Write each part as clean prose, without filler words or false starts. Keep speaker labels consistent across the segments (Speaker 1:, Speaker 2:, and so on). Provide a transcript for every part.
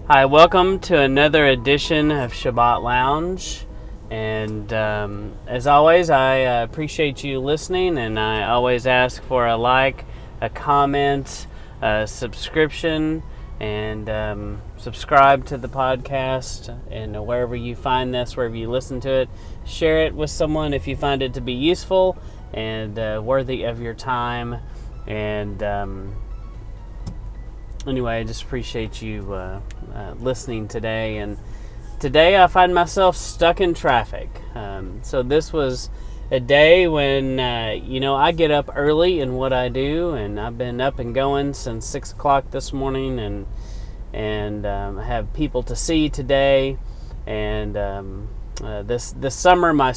Speaker 1: Hi, welcome to another edition of Shabbat Lounge. And as always, I appreciate you listening, and I always ask for a like, a comment, a subscription, and subscribe to the podcast. And wherever you find this, wherever you listen to it, share it with someone if you find it to be useful and worthy of your time. And anyway, I just appreciate you listening today. And today I find myself stuck in traffic. So this was a day when, I get up early in what I do, and I've been up and going since 6 o'clock this morning, and I have people to see today. And this summer, my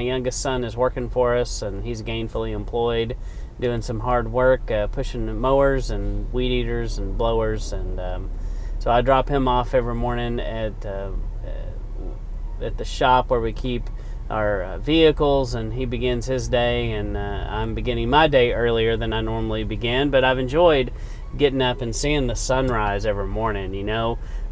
Speaker 1: youngest son is working for us, and he's gainfully employed, doing some hard work, pushing mowers and weed eaters and blowers, and so I drop him off every morning at the shop where we keep our vehicles, and he begins his day, and I'm beginning my day earlier than I normally begin, but I've enjoyed getting up and seeing the sunrise every morning.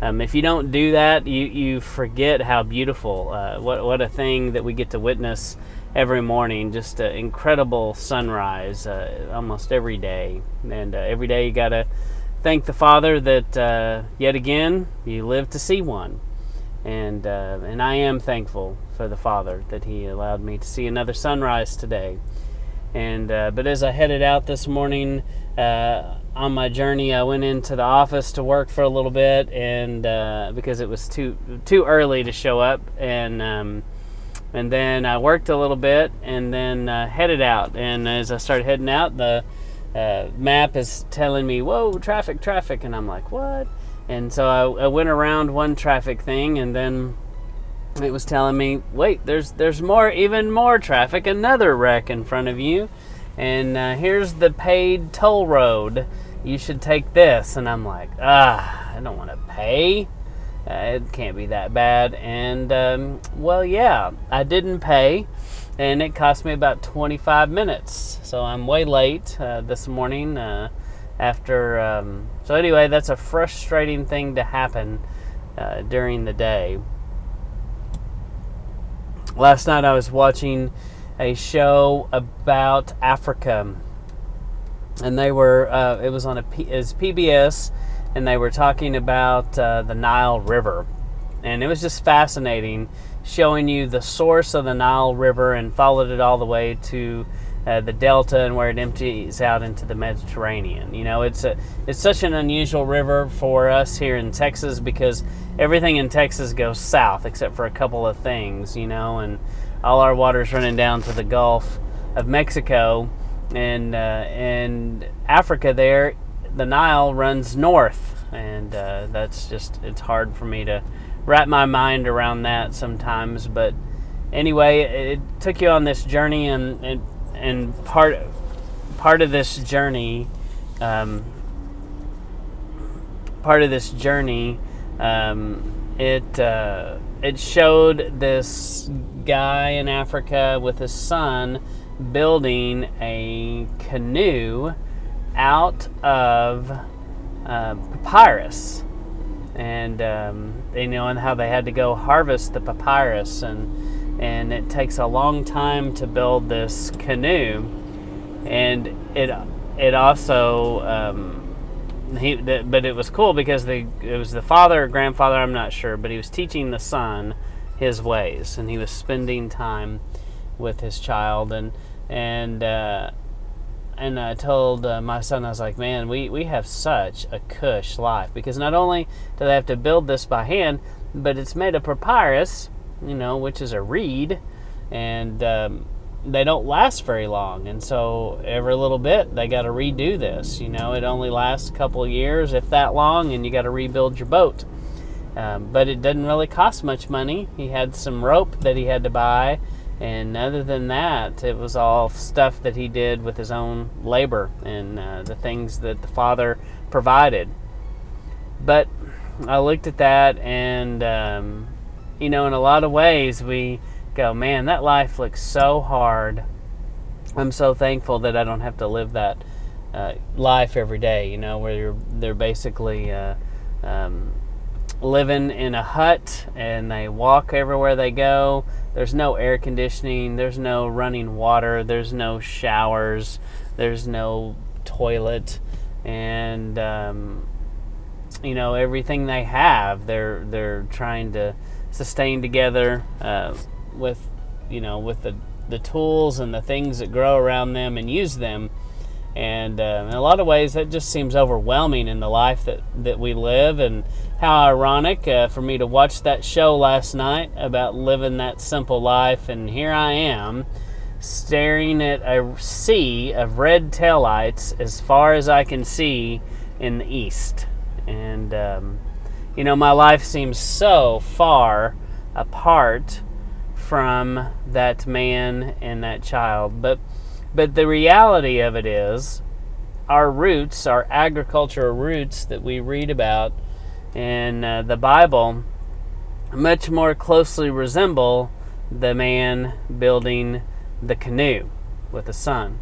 Speaker 1: If you don't do that, you forget how beautiful, what a thing that we get to witness every morning. Just an incredible sunrise almost every day. And every day you got to thank the Father that yet again you live to see one. And I am thankful for the Father that He allowed me to see another sunrise today. And but as I headed out this morning on my journey, I went into the office to work for a little bit, and because it was too early to show up, and then I worked a little bit, and then headed out. And as I started heading out, the map is telling me, "Whoa, traffic!" And I'm like, "What?" And so I went around one traffic thing, and then it was telling me, "Wait, there's even more traffic, another wreck in front of you, and here's the paid toll road. You should take this." And I'm like, I don't want to pay. It can't be that bad. And yeah, I didn't pay, and it cost me about 25 minutes. So I'm way late this morning after. So anyway, that's a frustrating thing to happen during the day. Last night I was watching a show about Africa, and they were it was PBS, and they were talking about the Nile River, and it was just fascinating, showing you the source of the Nile River, and followed it all the way to the Delta, and where it empties out into the Mediterranean. It's such an unusual river for us here in Texas, because everything in Texas goes south except for a couple of things, and all our water's running down to the Gulf of Mexico, and Africa there, the Nile runs north, and it's hard for me to wrap my mind around that sometimes. But anyway, it took you on this journey, and part of this journey, it showed this guy in Africa with his son building a canoe out of papyrus, and and how they had to go harvest the papyrus, and it takes a long time to build this canoe, and it also but it was cool because it was the father or grandfather, I'm not sure, but he was teaching the son his ways, and he was spending time with his child, and I told my son, I was like, man, we have such a cush life, because not only do they have to build this by hand, but it's made of papyrus, which is a reed, and they don't last very long, and so every little bit they got to redo this. It only lasts a couple of years, if that long, and you got to rebuild your boat. But it didn't really cost much money. He had some rope that he had to buy, and other than that, it was all stuff that he did with his own labor, and the things that the Father provided. But I looked at that, and in a lot of ways we go, man, that life looks so hard. I'm so thankful that I don't have to live that life every day, where they're basically living in a hut, and they walk everywhere they go. There's no air conditioning, there's no running water, there's no showers, there's no toilet, and everything they have, they're trying to sustain together with the tools and the things that grow around them and use them. And in a lot of ways, that just seems overwhelming in the life that we live. And how ironic for me to watch that show last night about living that simple life. And here I am, staring at a sea of red taillights as far as I can see in the east. And, my life seems so far apart from that man and that child. But the reality of it is, our roots, our agricultural roots that we read about in the Bible, much more closely resemble the man building the canoe with the son.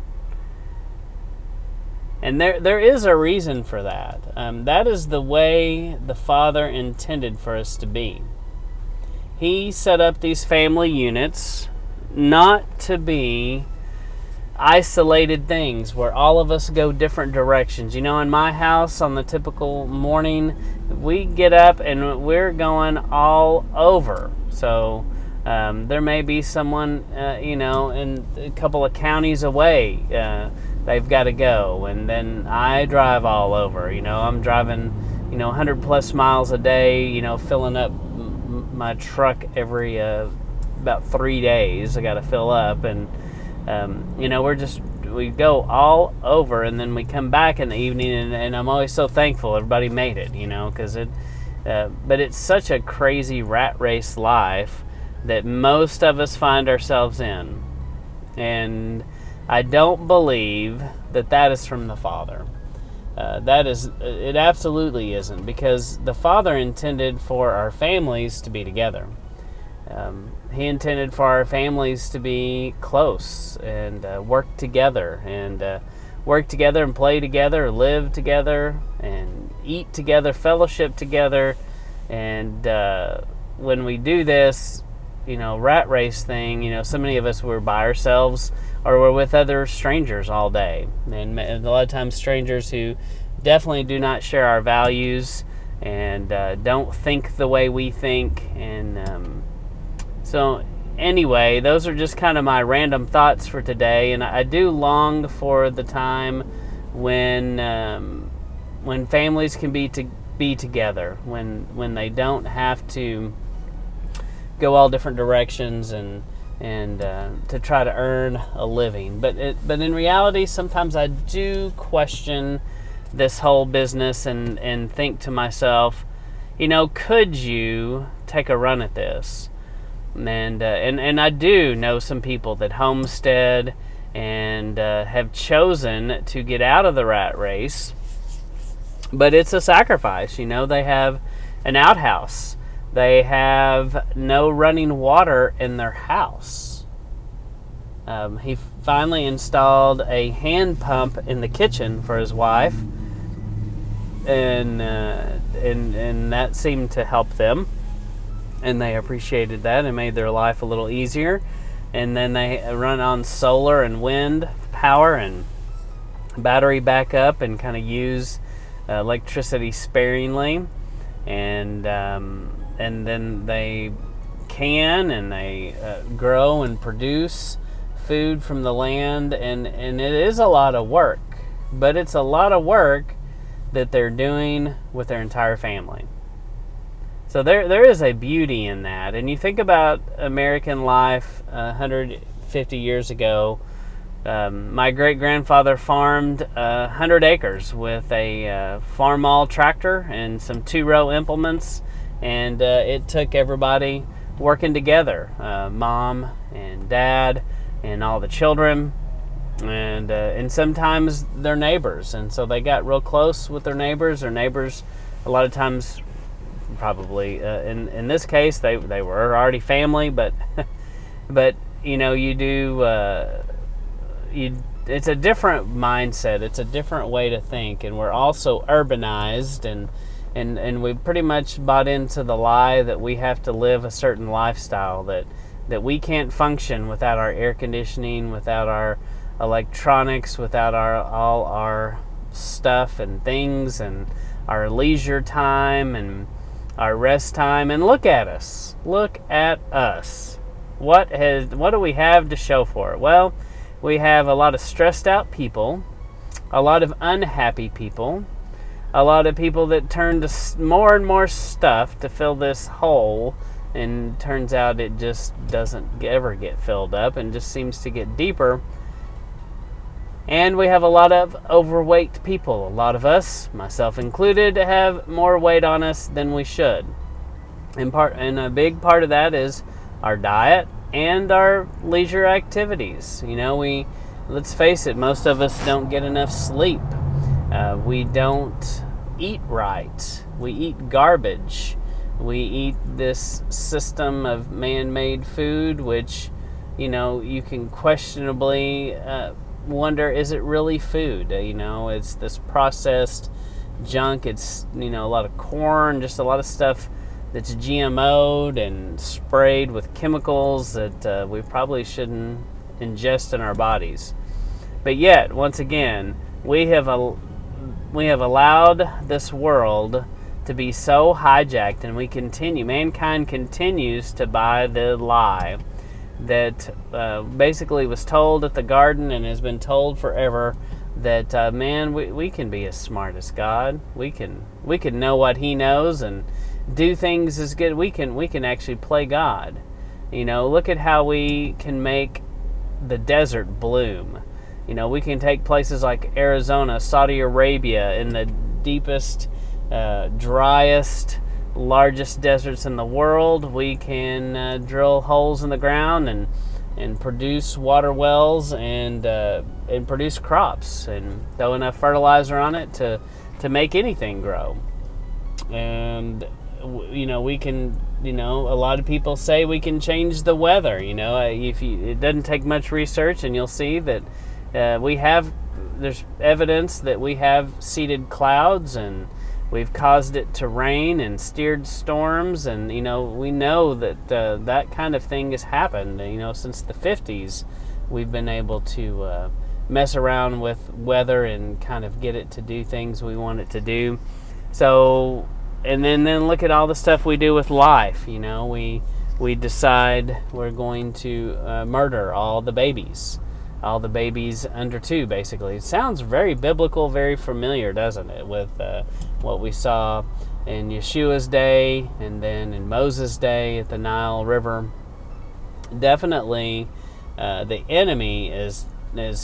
Speaker 1: And there is a reason for that. That is the way the Father intended for us to be. He set up these family units not to be isolated things where all of us go different directions. In my house, on the typical morning, we get up and we're going all over. So there may be someone, in a couple of counties away, they've got to go, and then I drive all over. I'm driving, 100 plus miles a day, filling up my truck every about 3 days. I got to fill up, and we go all over, and then we come back in the evening, and I'm always so thankful everybody made it, because but it's such a crazy rat race life that most of us find ourselves in. And I don't believe that is from the Father. It absolutely isn't, because the Father intended for our families to be together. He intended for our families to be close and work together and play together, live together and eat together, fellowship together. And when we do this, rat race thing, so many of us were by ourselves or we're with other strangers all day. And a lot of times strangers who definitely do not share our values and don't think the way we think. And so anyway, those are just kind of my random thoughts for today. And I do long for the time when families can be together, when they don't have to go all different directions and to try to earn a living. But in reality, sometimes I do question this whole business and think to myself, could you take a run at this? And I do know some people that homestead and have chosen to get out of the rat race, but it's a sacrifice. They have an outhouse. They have no running water in their house. He finally installed a hand pump in the kitchen for his wife, and that seemed to help them, and they appreciated that and made their life a little easier. And then they run on solar and wind power and battery backup and kind of use electricity sparingly, and then they grow and produce food from the land, and it is a lot of work, but it's a lot of work that they're doing with their entire family. So there is a beauty in that. And you think about American life 150 years ago. My great-grandfather farmed 100 acres with a farm-all tractor and some two-row implements, and it took everybody working together, mom and dad and all the children, and sometimes their neighbors. And so they got real close with their neighbors. Their neighbors, a lot of times, probably in this case, they were already family, but it's a different mindset. It's a different way to think, and we're also urbanized, and and we pretty much bought into the lie that we have to live a certain lifestyle, that we can't function without our air conditioning, without our electronics, without all our stuff and things, and our leisure time and our rest time. And look at us. What do we have to show for it? Well, we have a lot of stressed out people, a lot of unhappy people, a lot of people that turn to more and more stuff to fill this hole, and turns out it just doesn't ever get filled up and just seems to get deeper. And we have a lot of overweight people. A lot of us, myself included, have more weight on us than we should. And a big part of that is our diet and our leisure activities. Let's face it, most of us don't get enough sleep. We don't eat right. We eat garbage. We eat this system of man-made food, which, you can questionably wonder, is it really food? It's this processed junk. It's, a lot of corn, just a lot of stuff that's GMO'd and sprayed with chemicals that we probably shouldn't ingest in our bodies. But yet, once again, we have allowed this world to be so hijacked, and mankind continues to buy the lie that basically was told at the garden and has been told forever, that we can be as smart as God. We can know what He knows and do things as good. We can actually play God. Look at how we can make the desert bloom. We can take places like Arizona, Saudi Arabia, in the deepest, driest, largest deserts in the world. We can drill holes in the ground and produce water wells and produce crops and throw enough fertilizer on it to make anything grow. And we can. A lot of people say we can change the weather. It doesn't take much research, and you'll see that there's evidence that we have seeded clouds, and we've caused it to rain and steered storms, and we know that that kind of thing has happened. Since the 50s, we've been able to mess around with weather and kind of get it to do things we want it to do. So, and then look at all the stuff we do with life. We decide we're going to murder all the babies under 2, basically. It sounds very biblical, very familiar, doesn't it, with what we saw in Yeshua's day and then in Moses' day at the Nile River. Definitely the enemy is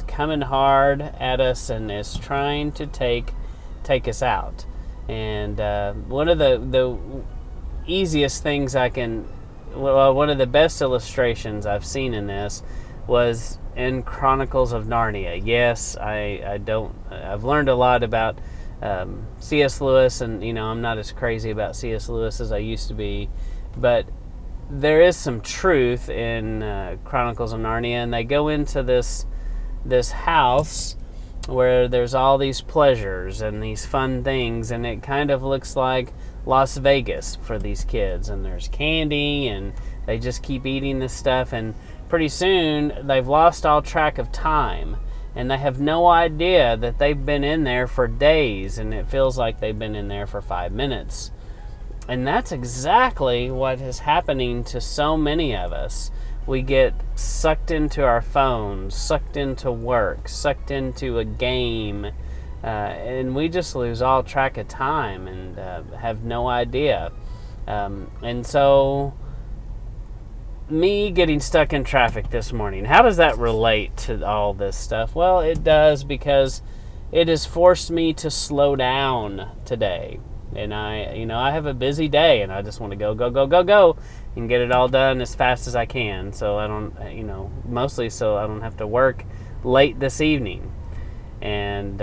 Speaker 1: coming hard at us and is trying to take us out. And one of the easiest things one of the best illustrations I've seen in this was in Chronicles of Narnia. Yes, I've learned a lot about C.S. Lewis, and I'm not as crazy about C.S. Lewis as I used to be, but there is some truth in Chronicles of Narnia, and they go into this house where there's all these pleasures and these fun things, and it kind of looks like Las Vegas for these kids, and there's candy, and they just keep eating this stuff, and pretty soon they've lost all track of time, and they have no idea that they've been in there for days, and it feels like they've been in there for 5 minutes. And that's exactly what is happening to so many of us. We get sucked into our phones, sucked into work, sucked into a game, and we just lose all track of time and have no idea. And so, me getting stuck in traffic this morning, how does that relate to all this stuff? Well, it does, because it has forced me to slow down today. And I have a busy day, and I just want to go, and get it all done as fast as I can. So I don't, mostly so I don't have to work late this evening. And,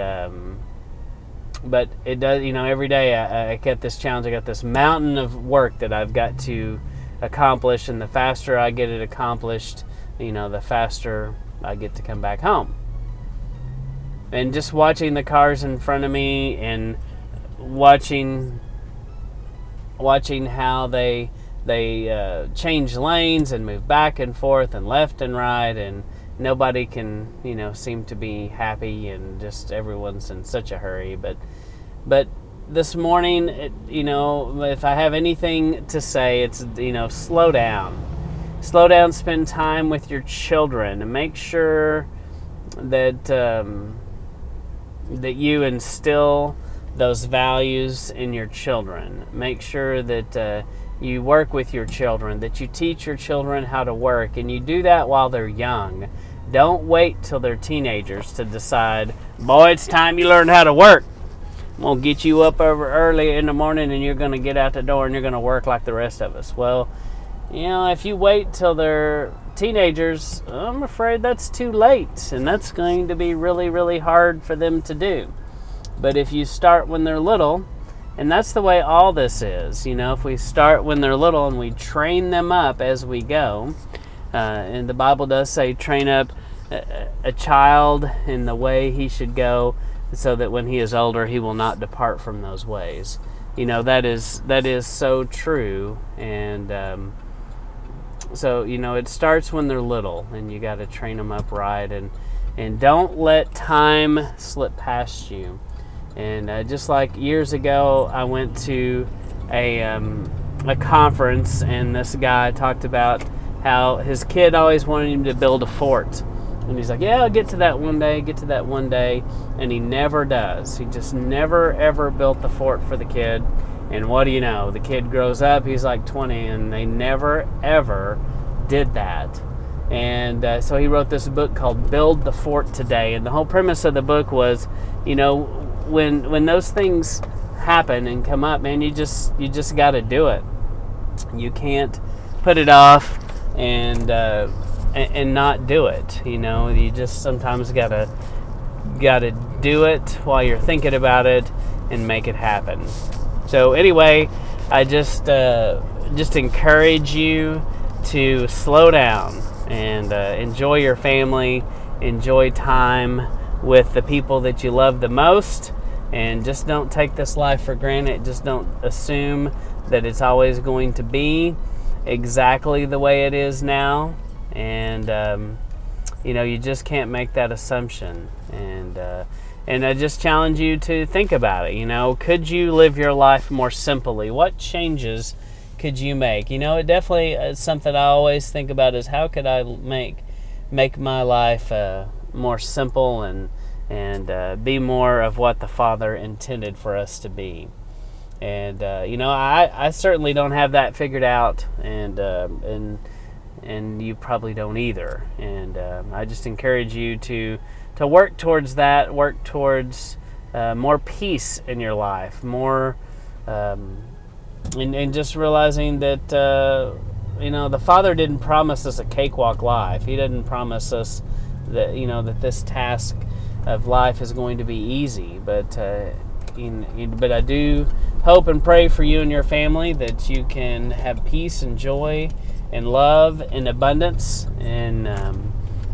Speaker 1: but it does, every day I get this challenge. I got this mountain of work that I've got to accomplish, and the faster I get it accomplished, the faster I get to come back home. And just watching the cars in front of me and watching watching how they change lanes and move back and forth and left and right, and nobody can, seem to be happy, and just everyone's in such a hurry. But this morning, if I have anything to say, it's, slow down. Slow down, spend time with your children, and make sure that that you instill those values in your children. Make sure that you work with your children, that you teach your children how to work, and you do that while they're young. Don't wait till they're teenagers to decide, boy, it's time you learn how to work. I'm going to get you up over early in the morning, and you're going to get out the door and you're going to work like the rest of us. Well, if you wait till they're teenagers, I'm afraid that's too late, and that's going to be really, really hard for them to do. But if you start when they're little, and that's the way all this is, if we start when they're little and we train them up as we go, and the Bible does say train up a child in the way he should go, so that when he is older he will not depart from those ways. That is so true. And so it starts when they're little, and you got to train them up right, and don't let time slip past you. And just like years ago, I went to a conference, and this guy talked about how his kid always wanted him to build a fort. And he's like, yeah, I'll get to that one day. And he never does. He just never, ever built the fort for the kid. And what do you know? The kid grows up, he's like 20, and they never, ever did that. And so he wrote this book called Build the Fort Today. And the whole premise of the book was, when those things happen and come up, man, you just got to do it. You can't put it off and not do it. You just sometimes gotta do it while you're thinking about it and make it happen. So anyway, I just encourage you to slow down and enjoy your family, enjoy time with the people that you love the most, and just don't take this life for granted. Just don't assume that it's always going to be exactly the way it is now. And you just can't make that assumption. And I just challenge you to think about it. Could you live your life more simply? What changes could you make? It definitely is something I always think about, is how could I make my life more simple and be more of what the Father intended for us to be. And I certainly don't have that figured out, and you probably don't either. And I just encourage you to work towards that, work towards more peace in your life, more, and just realizing that the Father didn't promise us a cakewalk life. He didn't promise us that that this task of life is going to be easy, but I do hope and pray for you and your family that you can have peace and joy and love and abundance. And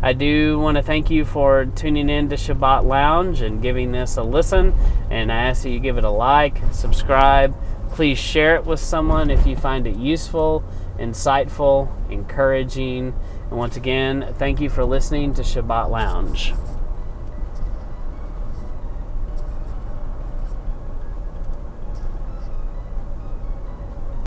Speaker 1: I do want to thank you for tuning in to Shabbat Lounge and giving this a listen. And I ask that you give it a like, subscribe. Please share it with someone if you find it useful, insightful, encouraging. And once again, thank you for listening to Shabbat Lounge.